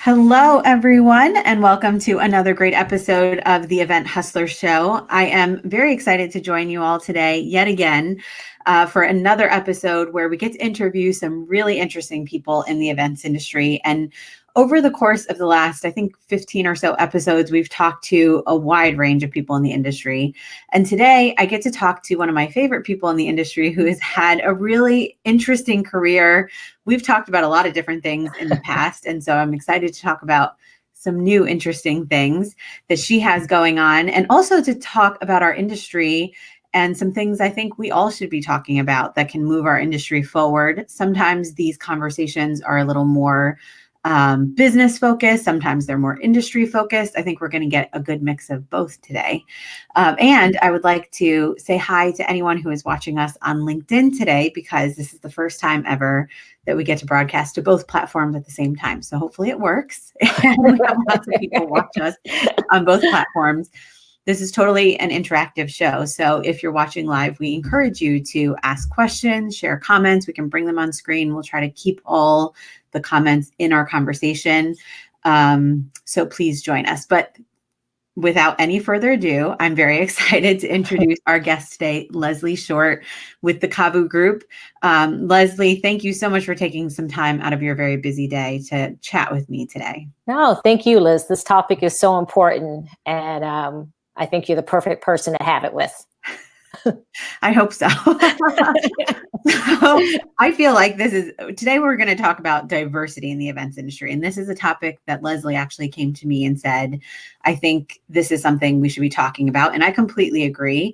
Hello, everyone, and welcome to another great episode of the Event Hustler Show. I am very excited to join you all today yet again for another episode where we get to interview some really interesting people in the events industry. And over the course of the last, I think, 15 or so episodes, we've talked to a wide range of people in the industry. And today I get to talk to one of my favorite people in the industry who has had a really interesting career. We've talked about a lot of different things in the past. And so I'm excited to talk about some new interesting things that she has going on, and also to talk about our industry and some things I think we all should be talking about that can move our industry forward. Sometimes these conversations are a little more business focused. Sometimes they're more industry focused. I think we're going to get a good mix of both today. And I would like to say hi to anyone who is watching us on LinkedIn today, because this is the first time ever that we get to broadcast to both platforms at the same time. So hopefully it works. And we have lots of people watch us on both platforms. This is totally an interactive show. So if you're watching live, we encourage you to ask questions, share comments. We can bring them on screen. We'll try to keep all the comments in our conversation. So please join us. But without any further ado, I'm very excited to introduce our guest today, Leslie Short with the Cavu Group. Leslie, thank you so much for taking some time out of your very busy day to chat with me today. No, thank you, Liz. This topic is so important, and I think you're the perfect person to have it with. I hope so. So I feel like today we're going to talk about diversity in the events industry. And this is a topic that Leslie actually came to me and said, I think this is something we should be talking about. And I completely agree.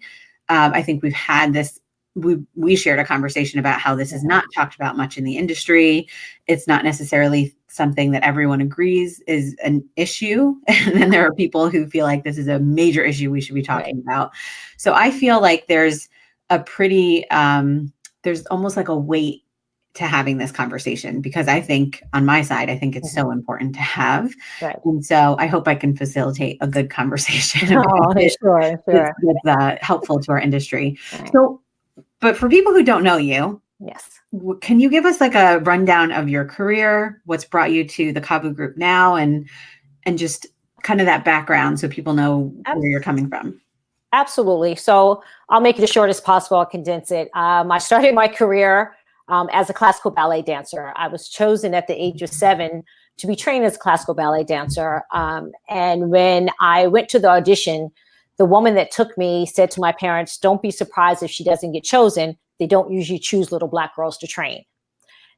I think we've had this, we shared a conversation about how this is not talked about much in the industry. It's not necessarily something that everyone agrees is an issue. And then there are people who feel like this is a major issue we should be talking about. So I feel like there's a pretty, there's almost like a weight to having this conversation, because I think on my side, I think it's so important to have. Right. And so I hope I can facilitate a good conversation. Sure. That's helpful to our industry. Right. So, but for people who don't know you, Yes. can you give us like a rundown of your career, what's brought you to the Cavu Group now, and just kind of that background so people know where you're coming from? Absolutely. So I'll make it as short as possible. I'll condense it. I started my career as a classical ballet dancer. I was chosen at the age of 7 to be trained as a classical ballet dancer. And when I went to the audition, the woman that took me said to my parents, "Don't be surprised if she doesn't get chosen. They don't usually choose little Black girls to train."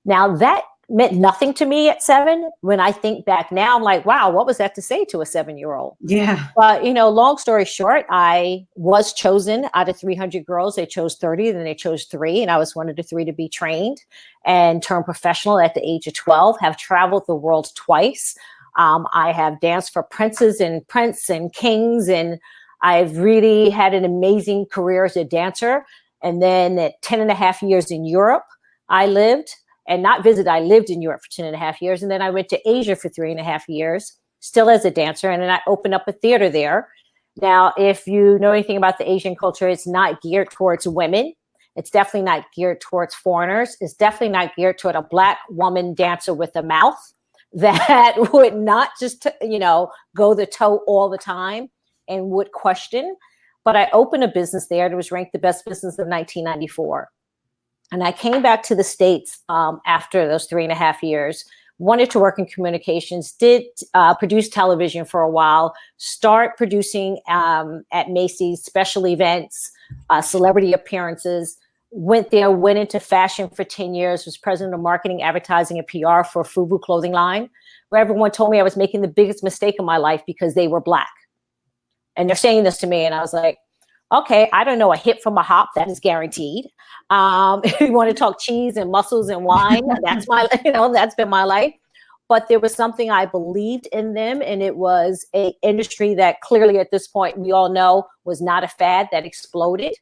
Now, that meant nothing to me at 7. When I think back now, I'm like, wow, what was that to say to a 7-year-old? Yeah. But, long story short, I was chosen out of 300 girls. They chose 30, then they chose 3. And I was one of the 3 to be trained and turned professional at the age of 12, have traveled the world twice. I have danced for princes and kings, and I've really had an amazing career as a dancer. And then at 10 and a half years in Europe, I lived I lived in Europe for 10 and a half years. And then I went to Asia for 3.5 years, still as a dancer. And then I opened up a theater there. Now, if you know anything about the Asian culture, it's not geared towards women. It's definitely not geared towards foreigners. It's definitely not geared toward a Black woman dancer with a mouth that would not just, go the toe all the time and would question. But I opened a business there. It was ranked the best business of 1994. And I came back to the States after those 3.5 years, wanted to work in communications, did produce television for a while, start producing at Macy's special events, celebrity appearances, went into fashion for 10 years, was president of marketing, advertising, and PR for FUBU clothing line, where everyone told me I was making the biggest mistake of my life because they were Black. And they're saying this to me. And I was like, okay, I don't know a hip from a hop. That is guaranteed. If you want to talk cheese and mussels and wine, that's that's been my life. But there was something I believed in them. And it was an industry that clearly at this point, we all know was not a fad, that exploded.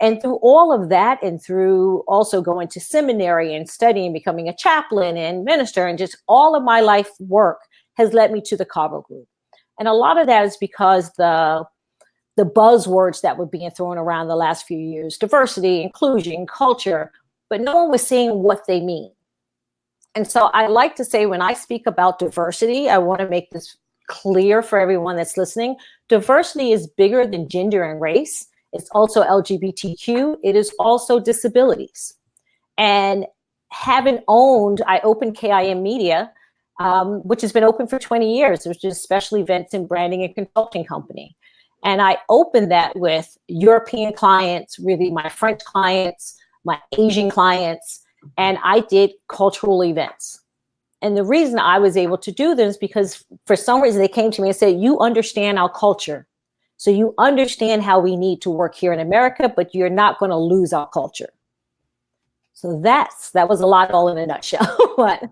And through all of that, and through also going to seminary and studying, becoming a chaplain and minister, and just all of my life work has led me to the Cavu Group. And a lot of that is because the buzzwords that were being thrown around the last few years, diversity, inclusion, culture, but no one was saying what they mean. And so I like to say, when I speak about diversity, I want to make this clear for everyone that's listening. Diversity is bigger than gender and race. It's also LGBTQ. It is also disabilities. And I opened KIM Media, which has been open for 20 years, which is special events and branding and consulting company. And I opened that with European clients, really my French clients, my Asian clients, and I did cultural events. And the reason I was able to do this is because for some reason they came to me and said, you understand our culture. So you understand how we need to work here in America, but you're not going to lose our culture. So that was a lot all in a nutshell. But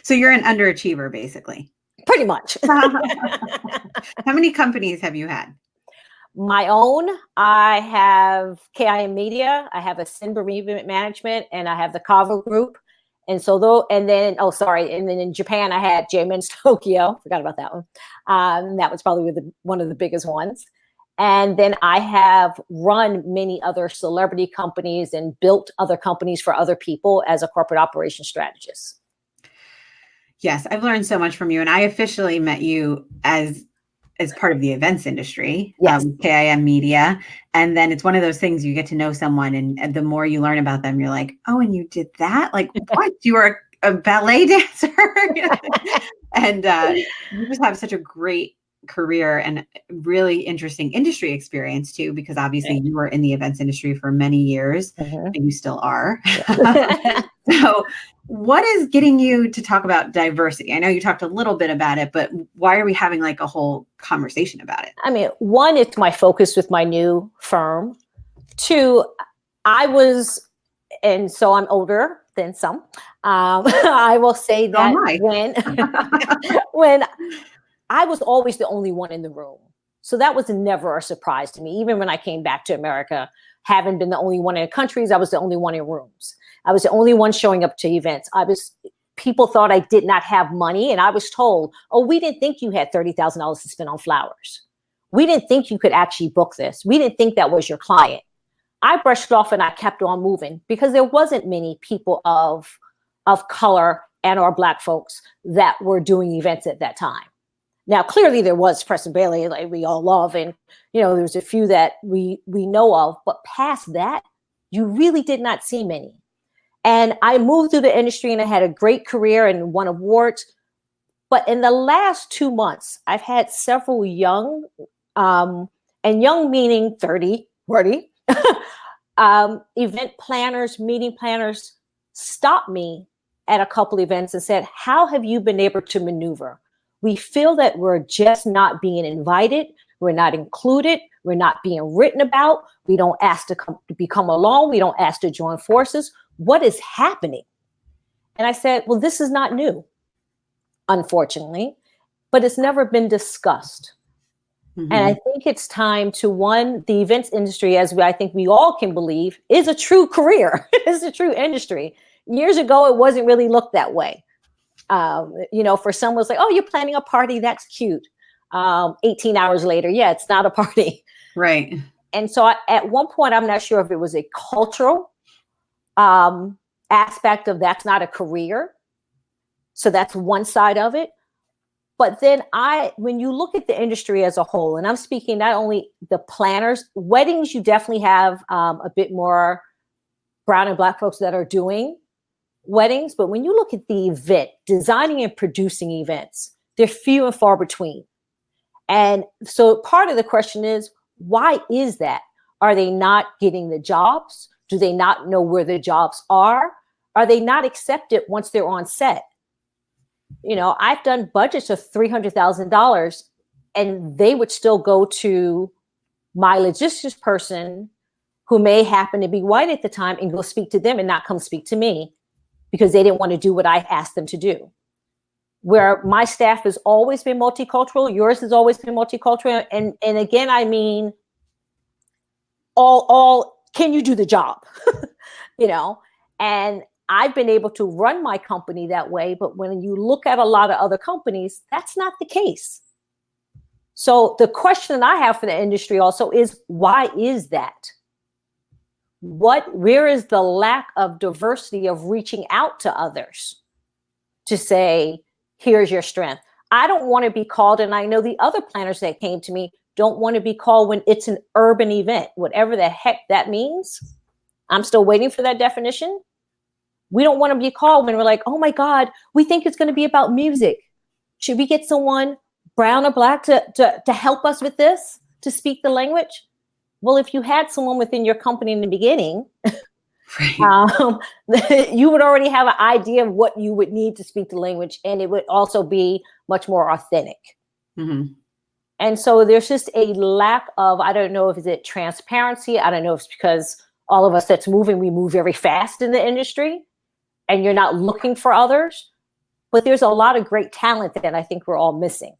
so you're an underachiever, basically. Pretty much. How many companies have you had? My own, I have KIM Media, I have Ascend Bereavement Management, and I have the Cavu Group. And so and then in Japan, I had J-Men's Tokyo. Forgot about that one. That was probably one of the biggest ones. And then I have run many other celebrity companies and built other companies for other people as a corporate operations strategist. Yes, I've learned so much from you. And I officially met you as part of the events industry, yes. KIM Media. And then it's one of those things, you get to know someone, and the more you learn about them, you're like, oh, and you did that? Like, what? You were a ballet dancer? And you just have such a great career and really interesting industry experience too, because obviously you were in the events industry for many years, and you still are. So what is getting you to talk about diversity? I know you talked a little bit about it, but why are we having like a whole conversation about it? I mean, one, it's my focus with my new firm. Two, and so I'm older than some. I will say that when I was always the only one in the room. So that was never a surprise to me. Even when I came back to America, having been the only one in countries, I was the only one in rooms. I was the only one showing up to events. People thought I did not have money. And I was told, oh, we didn't think you had $30,000 to spend on flowers. We didn't think you could actually book this. We didn't think that was your client. I brushed it off and I kept on moving because there wasn't many people of color and or Black folks that were doing events at that time. Now, clearly there was Preston Bailey, like we all love, and there's a few that we know of, but past that, you really did not see many. And I moved through the industry and I had a great career and won awards. But in the last 2 months, I've had several young, and young meaning 30, 40, event planners, meeting planners, stop me at a couple events and said, how have you been able to maneuver? We feel that we're just not being invited. We're not included. We're not being written about. We don't ask to become alone. We don't ask to join forces. What is happening? And I said, well, this is not new, unfortunately, but it's never been discussed. Mm-hmm. And I think it's time to, the events industry, as I think we all can believe, is a true career. It's a true industry. Years ago, it wasn't really looked that way. For some, it's like, oh, you're planning a party. That's cute. 18 hours later, yeah, it's not a party. Right. And so at one point, I'm not sure if it was a cultural aspect of that's not a career. So that's one side of it. But then when you look at the industry as a whole, and I'm speaking not only the planners, weddings, you definitely have a bit more brown and Black folks that are doing weddings. But when you look at the event, designing and producing events, they're few and far between. And so part of the question is, why is that? Are they not getting the jobs? Do they not know where the jobs are? Are they not accepted once they're on set? I've done budgets of $300,000 and they would still go to my logistics person who may happen to be white at the time and go speak to them and not come speak to me because they didn't want to do what I asked them to do. Where my staff has always been multicultural, yours has always been multicultural. And again, I mean, all can you do the job? And I've been able to run my company that way. But when you look at a lot of other companies, that's not the case. So the question I have for the industry also is, why is that? Where is the lack of diversity of reaching out to others? to say, here's your strength. I don't want to be called, and I know the other planners that came to me don't want to be called when it's an urban event, whatever the heck that means. I'm still waiting for that definition. We don't want to be called when we're like, oh my God, we think it's going to be about music. Should we get someone brown or black to help us with this, to speak the language? Well, if you had someone within your company in the beginning, you would already have an idea of what you would need to speak the language, and it would also be much more authentic. Mm-hmm. And so there's just a lack of, I don't know if it's transparency. I don't know if it's because all of us that's moving, we move very fast in the industry and you're not looking for others. But there's a lot of great talent that I think we're all missing.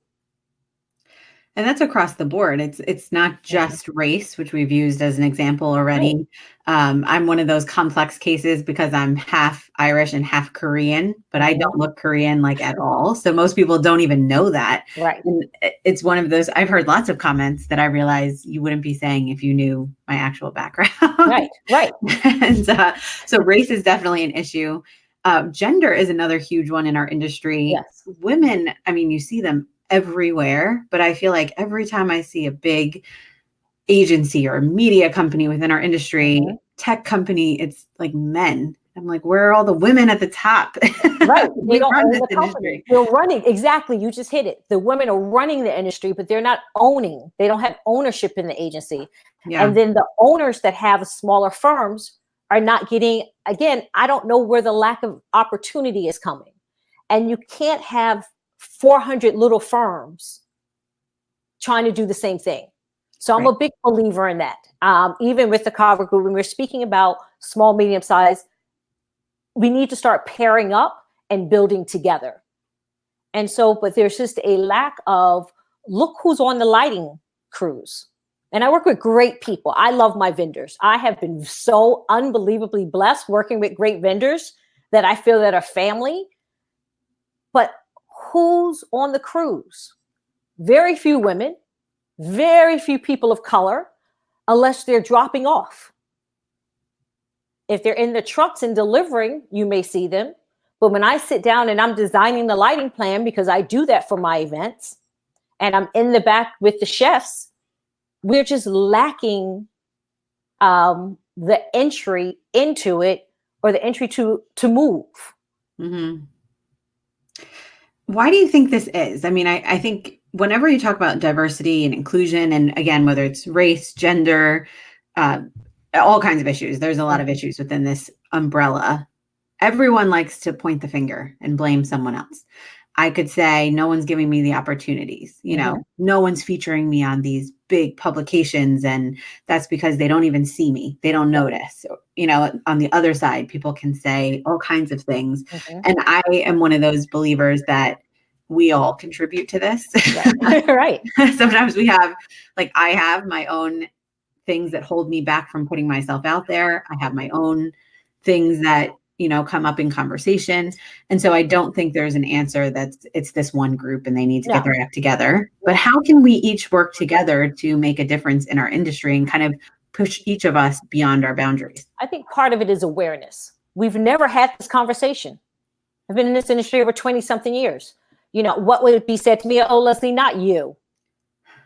And that's across the board. It's not just race, which we've used as an example already. Right. I'm one of those complex cases because I'm half Irish and half Korean, but I don't look Korean like at all. So most people don't even know that. Right. And it's one of those, I've heard lots of comments that I realize you wouldn't be saying if you knew my actual background. Right. And so race is definitely an issue. Gender is another huge one in our industry. Yes. Women, I mean, you see them everywhere, but I feel like every time I see a big agency or a media company within our industry, tech company, it's like men. I'm like, where are all the women at the top? Right. They don't own the company. They're running. Exactly. You just hit it. The women are running the industry, but they're not owning. They don't have ownership in the agency. Yeah. And then the owners that have smaller firms are not getting, again, I don't know where the lack of opportunity is coming. And you can't have 400 little firms trying to do the same thing. So I'm a big believer in that. Even with the Cavu group, when we're speaking about small, medium size, we need to start pairing up and building together. And so, but there's just a lack of, look who's on the lighting crews. And I work with great people. I love my vendors. I have been so unbelievably blessed working with great vendors that I feel that are family. But who's on the crews? Very few women, very few people of color, unless they're dropping off. If they're in the trucks and delivering, you may see them. But when I sit down and I'm designing the lighting plan, because I do that for my events, and I'm in the back with the chefs, we're just lacking the entry into it, or the entry to move. Mm-hmm. Why do you think this is? I mean, I think whenever you talk about diversity and inclusion, and again, whether it's race, gender, all kinds of issues, there's a lot of issues within this umbrella. Everyone likes to point the finger and blame someone else. I could say, no one's giving me the opportunities. You know, no one's featuring me on these big publications, and that's because they don't even see me. They don't notice. You know, on the other side, people can say all kinds of things. And I am one of those believers that we all contribute to this. Right. Sometimes we have, like, I have my own things that hold me back from putting myself out there. I have my own things that, you know, come up in conversation. And so I don't think there's an answer it's this one group and they need to get their act together. But how can we each work together to make a difference in our industry and kind of push each of us beyond our boundaries? I think part of it is awareness. We've never had this conversation. I've been in this industry over 20 something years. You know, what would be said to me? Oh, Leslie, not you.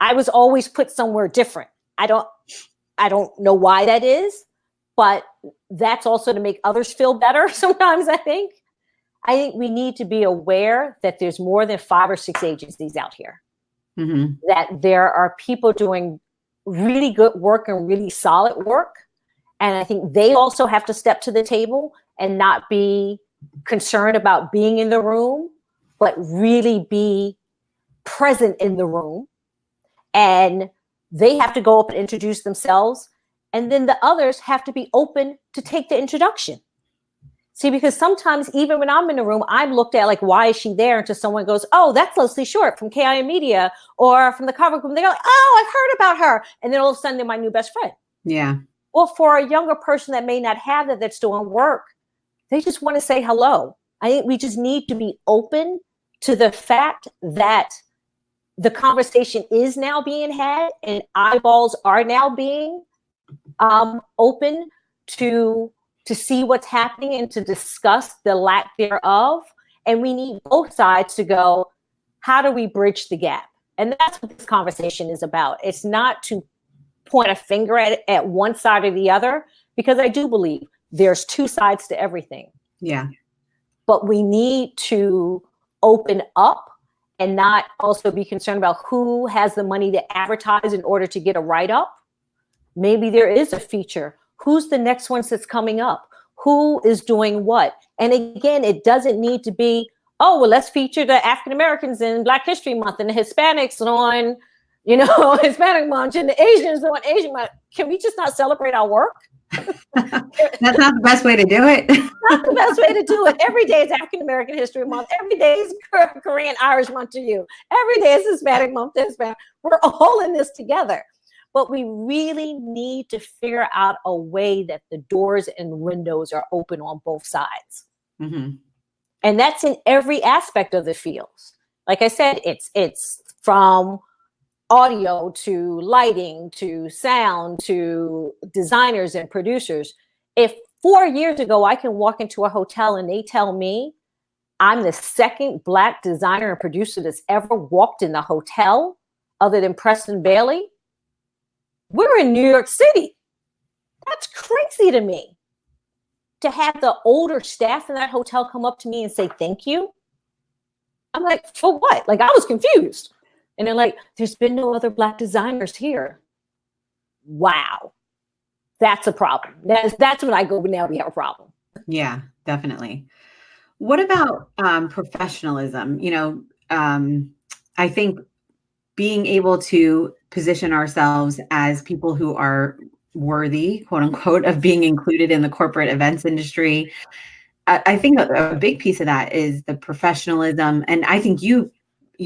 I was always put somewhere different. I don't know why that is, but that's also to make others feel better sometimes, I think. I think we need to be aware that there's more than 5 or 6 agencies out here. That there are people doing really good work and really solid work. And I think they also have to step to the table and not be concerned about being in the room, but really be present in the room. And they have to go up and introduce themselves. And then the others have to be open to take the introduction. See, because sometimes even when I'm in the room, I'm looked at like, why is she there? Until someone goes, oh, that's Leslie Short from KIM Media or from the Cavu group. They go, oh, I've heard about her. And then all of a sudden they're my new best friend. Yeah. Well, for a younger person that may not have that, that's doing work, they just want to say hello. I think we just need to be open to the fact that the conversation is now being had and eyeballs are now being open to see what's happening and to discuss the lack thereof And we need both sides to go, how do we bridge the gap? And that's what this conversation is about. It's not to point a finger at one side or the other, because I do believe there's two sides to everything. Yeah. But we need to open up and not also be concerned about who has the money to advertise in order to get a write-up. Maybe there is a feature. Who's the next one that's coming up? Who is doing what? And again, it doesn't need to be, oh, well, let's feature the African Americans in Black History Month and the Hispanics on, Hispanic Month and the Asians on Asian Month. Can we just not celebrate our work? That's not the best way to do it. Not the best way to do it. Every day is African American History Month. Every day is Korean Irish Month to you. Every day is Hispanic Month to Hispanic. We're all in this together. But we really need to figure out a way that the doors and windows are open on both sides. Mm-hmm. And that's in every aspect of the fields. Like I said, it's from audio to lighting to sound to designers and producers. If 4 years ago I can walk into a hotel and they tell me I'm the second Black designer and producer that's ever walked in the hotel other than Preston Bailey, we're in New York City. That's crazy to me. To have the older staff in that hotel come up to me and say thank you. I'm like, for what? Like, I was confused. And they're like, there's been no other Black designers here. Wow. That's a problem. That's when I go, now we have a problem. Yeah, definitely. What about professionalism? I think being able to position ourselves as people who are worthy, quote unquote, of being included in the corporate events industry. I think a big piece of that is the professionalism. And I think you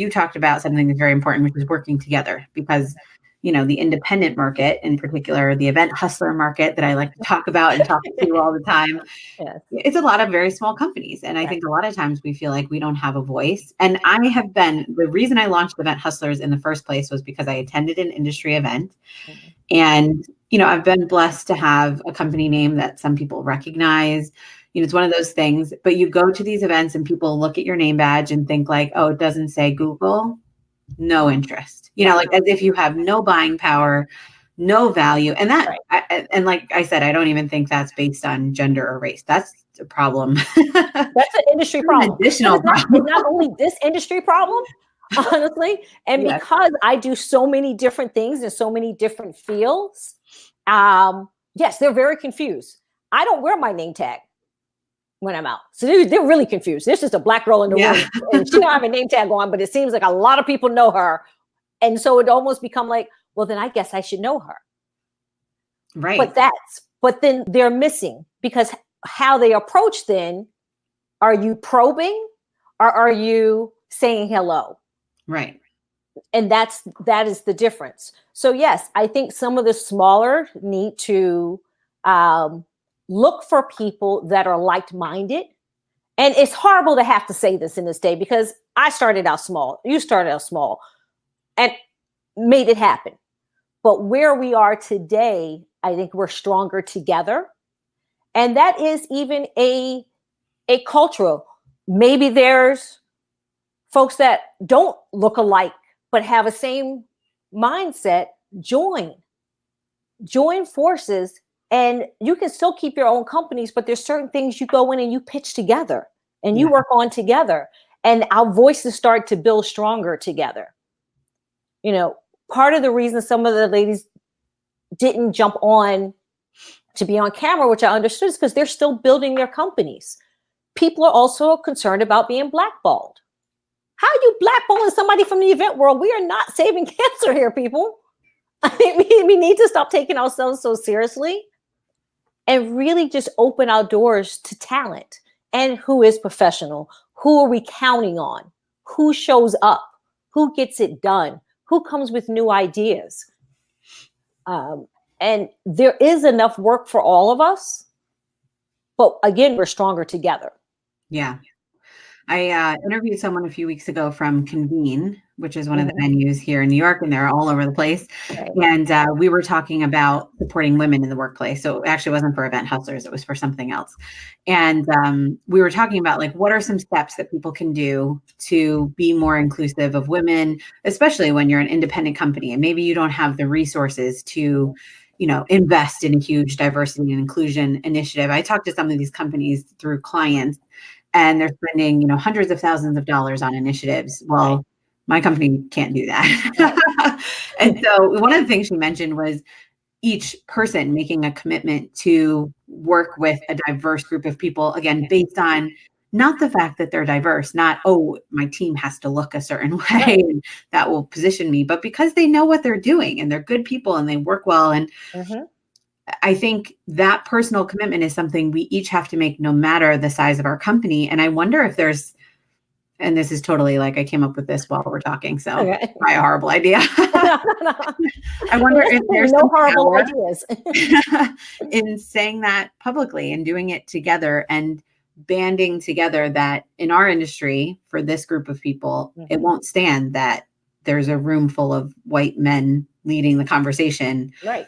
talked about something that's very important, which is working together, because, the independent market, in particular, the event hustler market that I like to talk about and talk to all the time. Yes. It's a lot of very small companies. And I think a lot of times we feel like we don't have a voice. And the reason I launched Event Hustlers in the first place was because I attended an industry event. Mm-hmm. And, I've been blessed to have a company name that some people recognize. It's one of those things, but you go to these events and people look at your name badge and think like, oh, it doesn't say Google, no interest, like as if you have no buying power, no value. And that, and like I said, I don't even think that's based on gender or race. That's a problem. That's an industry problem. Additional problem. It's not only this industry problem, honestly. And yes, because I do so many different things in so many different fields, yes, they're very confused. I don't wear my name tag when I'm out. So they're really confused. There's just a Black girl in the room and she don't have a name tag on, but it seems like a lot of people know her. And so it almost become like, well, then I guess I should know her. Right. But then they're missing, because how they approach then, are you probing or are you saying hello? Right. And that is the difference. So yes, I think some of the smaller need to look for people that are like-minded. And it's horrible to have to say this in this day, because I started out small. You started out small and made it happen. But where we are today, I think we're stronger together. And that is even a cultural. Maybe there's folks that don't look alike, but have a same mindset. Join forces. And you can still keep your own companies, but there's certain things you go in and you pitch together and you work on together, and our voices start to build stronger together. Part of the reason some of the ladies didn't jump on to be on camera, which I understood, is because they're still building their companies. People are also concerned about being blackballed. How are you blackballing somebody from the event world? We are not saving cancer here, people. I mean, we need to stop taking ourselves so seriously and really just open our doors to talent and who is professional. Who are we counting on? Who shows up? Who gets it done? Who comes with new ideas? And there is enough work for all of us. But again, we're stronger together. Yeah. I interviewed someone a few weeks ago from Convene, which is one of the Mhm. venues here in New York, and they're all over the place. Right. And we were talking about supporting women in the workplace. So it actually wasn't for Event Hustlers, it was for something else. And we were talking about like, what are some steps that people can do to be more inclusive of women, especially when you're an independent company and maybe you don't have the resources to, invest in a huge diversity and inclusion initiative. I talked to some of these companies through clients and they're spending, hundreds of thousands of dollars on initiatives. Right. Well, my company can't do Right. that. And so one of the things she mentioned was each person making a commitment to work with a diverse group of people, again, based on not the fact that they're diverse, not, oh, my team has to look a certain way Right. and that will position me, but because they know what they're doing and they're good people and they work well. And Mhm. I think that personal commitment is something we each have to make no matter the size of our company. And I wonder if there's, and this is totally like I came up with this while we're talking, so Okay. my horrible idea. No, no, no. I wonder if there's No some horrible power ideas. in saying that publicly and doing it together and banding together that in our industry for this group of people, it Mhm. won't stand that there's a room full of white men leading the conversation Right.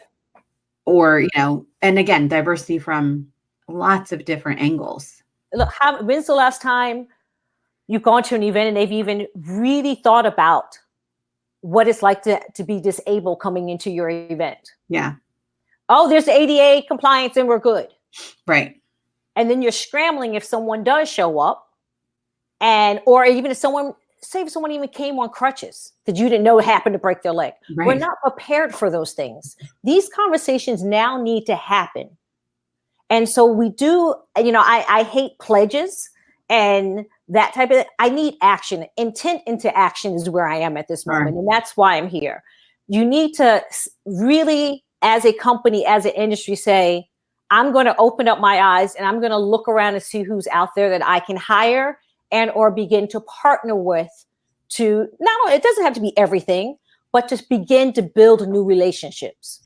or, and again, diversity from lots of different angles. Look, when's the last time you've gone to an event and they've even really thought about what it's like to be disabled coming into your event? Yeah. Oh, there's ADA compliance and we're good. Right. And then you're scrambling if someone does show up, or even if someone even came on crutches that you didn't know happened to break their leg. We're Right. not prepared for those things. These conversations now need to happen. And so we do, I hate pledges and that type of, I need action. Intent into action is where I am at this moment. Sure. And that's why I'm here. You need to really, as a company, as an industry, say, I'm going to open up my eyes and I'm going to look around and see who's out there that I can hire and or begin to partner with to not only, it doesn't have to be everything, but to begin to build new relationships.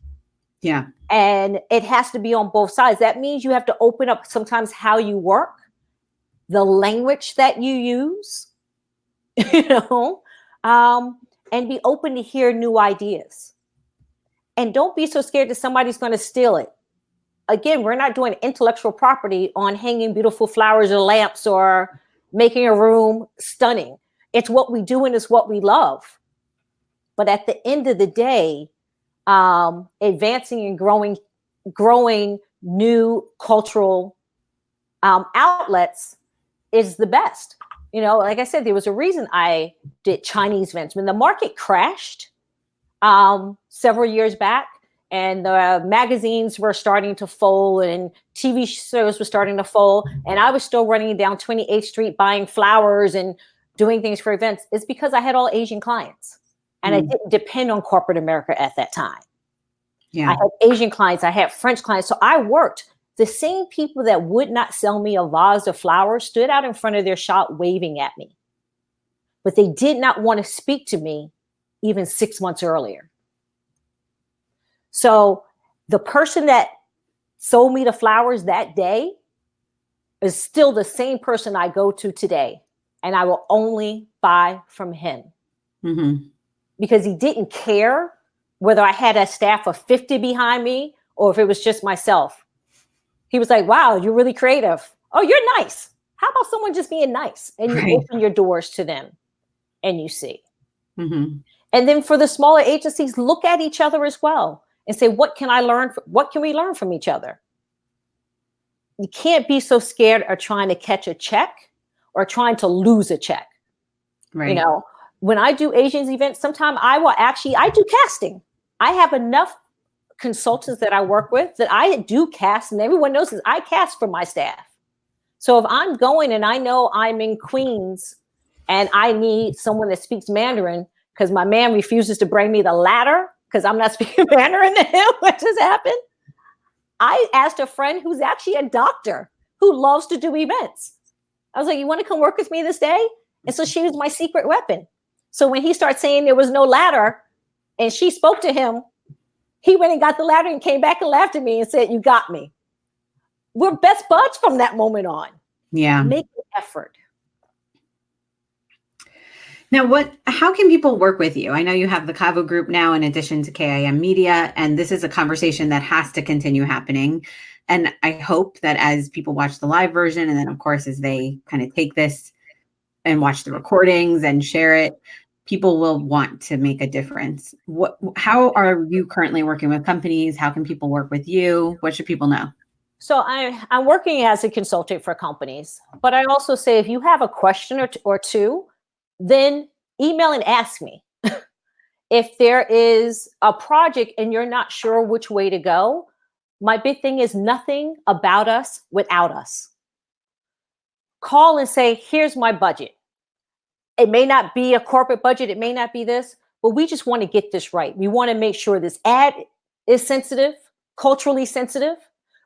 Yeah. And it has to be on both sides. That means you have to open up sometimes how you work, the language that you use, and be open to hear new ideas. And don't be so scared that somebody's going to steal it. Again, we're not doing intellectual property on hanging beautiful flowers or lamps or making a room stunning. It's what we do and it's what we love. But at the end of the day, advancing and growing new cultural outlets is the best. Like I said, there was a reason I did Chinese events. When the market crashed several years back and the magazines were starting to fold and TV shows were starting to fold, and I was still running down 28th Street buying flowers and doing things for events, it's because I had all Asian clients. And I didn't depend on corporate America at that time. Yeah. I had Asian clients, I had French clients. So I worked. The same people that would not sell me a vase of flowers stood out in front of their shop waving at me. But they did not want to speak to me even 6 months earlier. So the person that sold me the flowers that day is still the same person I go to today. And I will only buy from him. Mm-hmm. Because he didn't care whether I had a staff of 50 behind me or if it was just myself. He was like, wow, you're really creative. Oh, you're nice. How about someone just being nice? And you open your doors to them and you see. Mm-hmm. And then for the smaller agencies, look at each other as well and say, what can I learn? What can we learn from each other? You can't be so scared of trying to catch a check or trying to lose a check. Right. When I do Asians events, sometimes I do casting. I have enough consultants that I work with that I do cast, and everyone knows this. I cast for my staff. So if I'm going and I know I'm in Queens and I need someone that speaks Mandarin because my man refuses to bring me the ladder because I'm not speaking Mandarin to him, what just happened? I asked a friend who's actually a doctor who loves to do events. I was like, you want to come work with me this day? And so she was my secret weapon. So when he started saying there was no ladder and she spoke to him, he went and got the ladder and came back and laughed at me and said, you got me. We're best buds from that moment on. Yeah. Make an effort. Now, how can people work with you? I know you have the Cavu group now in addition to KIM Media, and this is a conversation that has to continue happening. And I hope that as people watch the live version, and then of course, as they kind of take this and watch the recordings and share it, people will want to make a difference. How are you currently working with companies? How can people work with you? What should people know? So I'm working as a consultant for companies, but I also say if you have a question or two, then email and ask me. If there is a project and you're not sure which way to go, my big thing is nothing about us without us. Call and say, here's my budget. It may not be a corporate budget. It may not be this, but we just want to get this right. We want to make sure this ad is sensitive, culturally sensitive.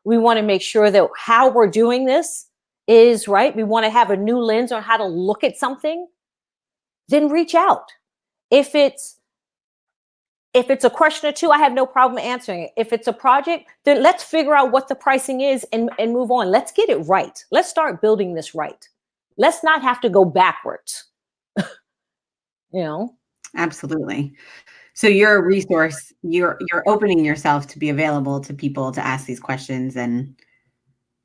We want to make sure that how we're doing this is right. We want to have a new lens on how to look at something. Then reach out. If it's a question or two, I have no problem answering it. If it's a project, then let's figure out what the pricing is and move on. Let's get it right. Let's start building this right. Let's not have to go backwards. Absolutely. So you're a resource. You're opening yourself to be available to people to ask these questions. And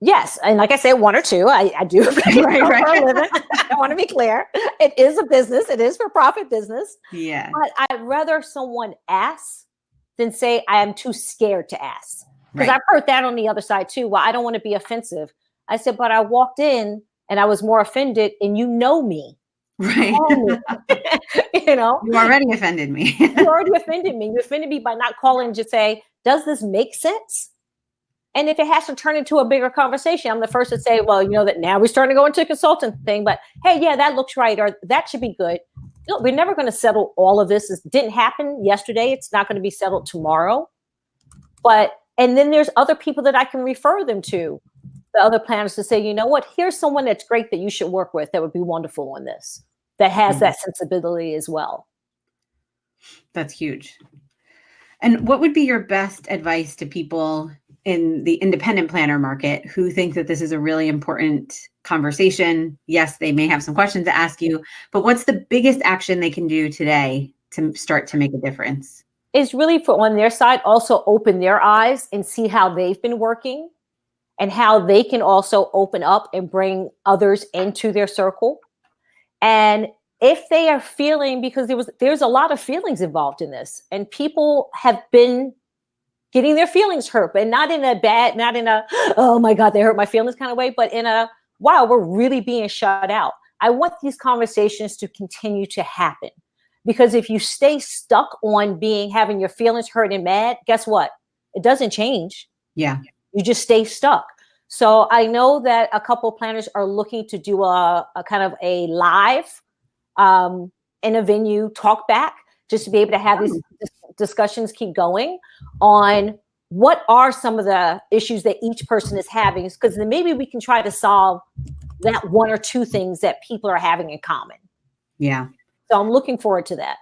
yes, and like I said, one or two, I do right. For a living. I want to be clear. It is a business. It is for profit business. Yeah. But I'd rather someone ask than say I am too scared to ask. Because I've heard that on the other side too. Well, I don't want to be offensive. I said, but I walked in and I was more offended, and you know me. Right. You already offended me. You already offended me. You offended me by not calling to say, does this make sense? And if it has to turn into a bigger conversation, I'm the first to say, well, that now we're starting to go into a consultant thing, but hey, yeah, that looks right. Or that should be good. We're never going to settle all of this. It didn't happen yesterday. It's not going to be settled tomorrow. And then there's other people that I can refer them to, the other planners, to say, you know what, here's someone that's great that you should work with. That would be wonderful on this, that has that sensibility as well. That's huge. And what would be your best advice to people in the independent planner market who think that this is a really important conversation? Yes, they may have some questions to ask you, but what's the biggest action they can do today to start to make a difference? Is really for on their side, also open their eyes and see how they've been working and how they can also open up and bring others into their circle. And if they are feeling, because there's a lot of feelings involved in this, and people have been getting their feelings hurt, but not in a, oh my God, they hurt my feelings kind of way, but in a, wow, we're really being shut out. I want these conversations to continue to happen, because if you stay stuck on having your feelings hurt and mad, guess what? It doesn't change. Yeah. You just stay stuck. So I know that a couple of planners are looking to do a kind of a live in a venue talk back, just to be able to have these discussions keep going on what are some of the issues that each person is having, because then maybe we can try to solve that one or two things that people are having in common. Yeah. So I'm looking forward to that.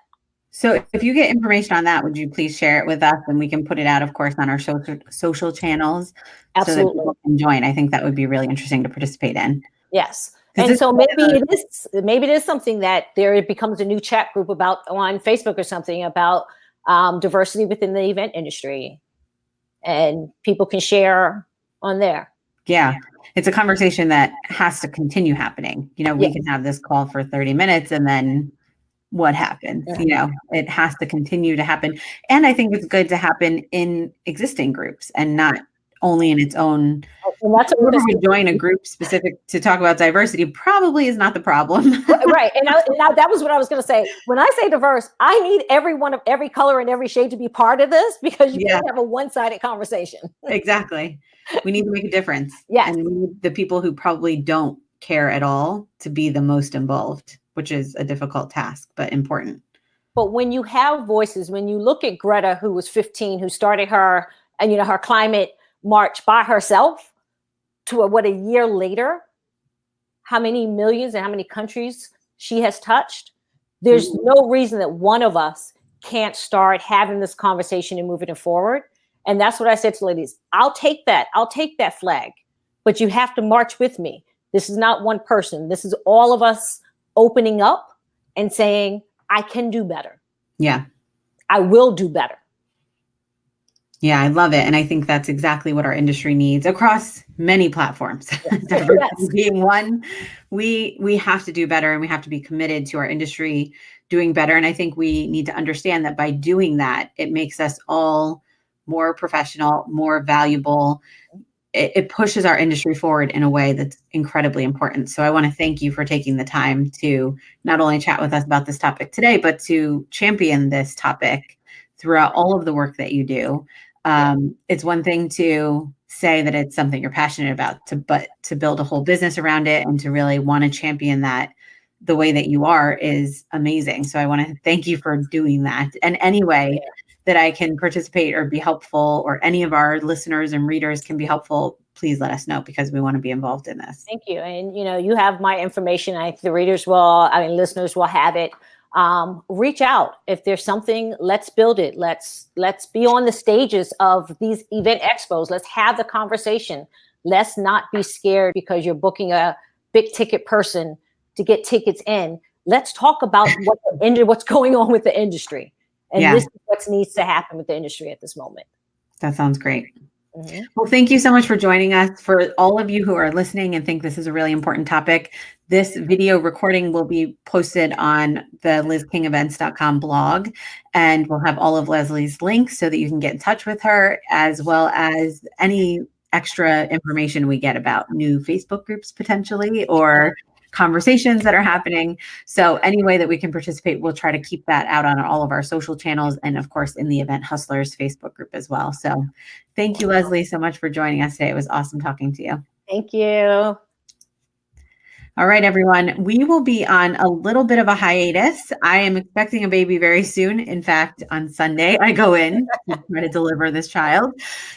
So if you get information on that, would you please share it with us, and we can put it out, of course, on our social channels. Absolutely. So that people can join. I think that would be really interesting to participate in. Yes. And so maybe it is something that there becomes a new chat group on Facebook or something about diversity within the event industry, and people can share on there. Yeah. It's a conversation that has to continue happening. We can have this call for 30 minutes and then what happens? It has to continue to happen. And I think it's good to happen in existing groups and not only in its own. And that's whoever would join a group specific to talk about diversity probably is not the problem. Right. And that was what I was going to say. When I say diverse, I need everyone of every color and every shade to be part of this, because you can't have a one-sided conversation. Exactly. We need to make a difference. Yes. And we need the people who probably don't care at all to be the most involved, which is a difficult task, but important. But when you have voices, when you look at Greta, who was 15, who started her climate march by herself, to a year later, how many millions and how many countries she has touched, there's no reason that one of us can't start having this conversation and moving it forward. And that's what I said to ladies. I'll take that flag, but you have to march with me. This is not one person. This is all of us opening up and saying, I can do better. Yeah. I will do better. Yeah, I love it. And I think that's exactly what our industry needs across many platforms. Diversity being one, we have to do better, and we have to be committed to our industry doing better. And I think we need to understand that by doing that, it makes us all more professional, more valuable. It pushes our industry forward in a way that's incredibly important. So I want to thank you for taking the time to not only chat with us about this topic today, but to champion this topic throughout all of the work that you do. It's one thing to say that it's something you're passionate about, but to build a whole business around it and to really want to champion that the way that you are is amazing. So I want to thank you for doing that. And anyway, that I can participate or be helpful, or any of our listeners and readers can be helpful, please let us know, because we want to be involved in this. Thank you. And, you have my information. The listeners will have it. Reach out. If there's something, let's build it. Let's be on the stages of these event expos. Let's have the conversation. Let's not be scared because you're booking a big ticket person to get tickets in. Let's talk about what's going on with the industry. And this is what needs to happen with the industry at this moment. That sounds great. Mm-hmm. Well, thank you so much for joining us. For all of you who are listening and think this is a really important topic, this video recording will be posted on the LizKingEvents.com blog, and we'll have all of Leslie's links so that you can get in touch with her, as well as any extra information we get about new Facebook groups potentially, or conversations that are happening. So any way that we can participate, we'll try to keep that out on all of our social channels, and of course in the Event Hustlers Facebook group as well. So thank you, Leslie, so much for joining us today. It was awesome talking to you. Thank you. All right, everyone, we will be on a little bit of a hiatus. I am expecting a baby very soon. In fact, on Sunday, I go in to try to deliver this child.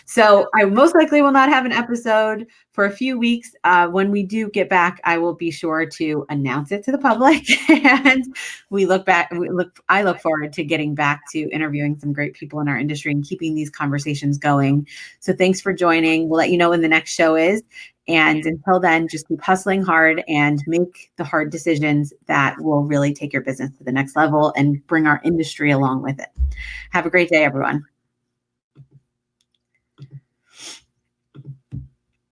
So I most likely will not have an episode for a few weeks. When we do get back, I will be sure to announce it to the public. And I look forward to getting back to interviewing some great people in our industry and keeping these conversations going. So thanks for joining. We'll let you know when the next show is. And until then, just keep hustling hard and make the hard decisions that will really take your business to the next level and bring our industry along with it. Have a great day, everyone.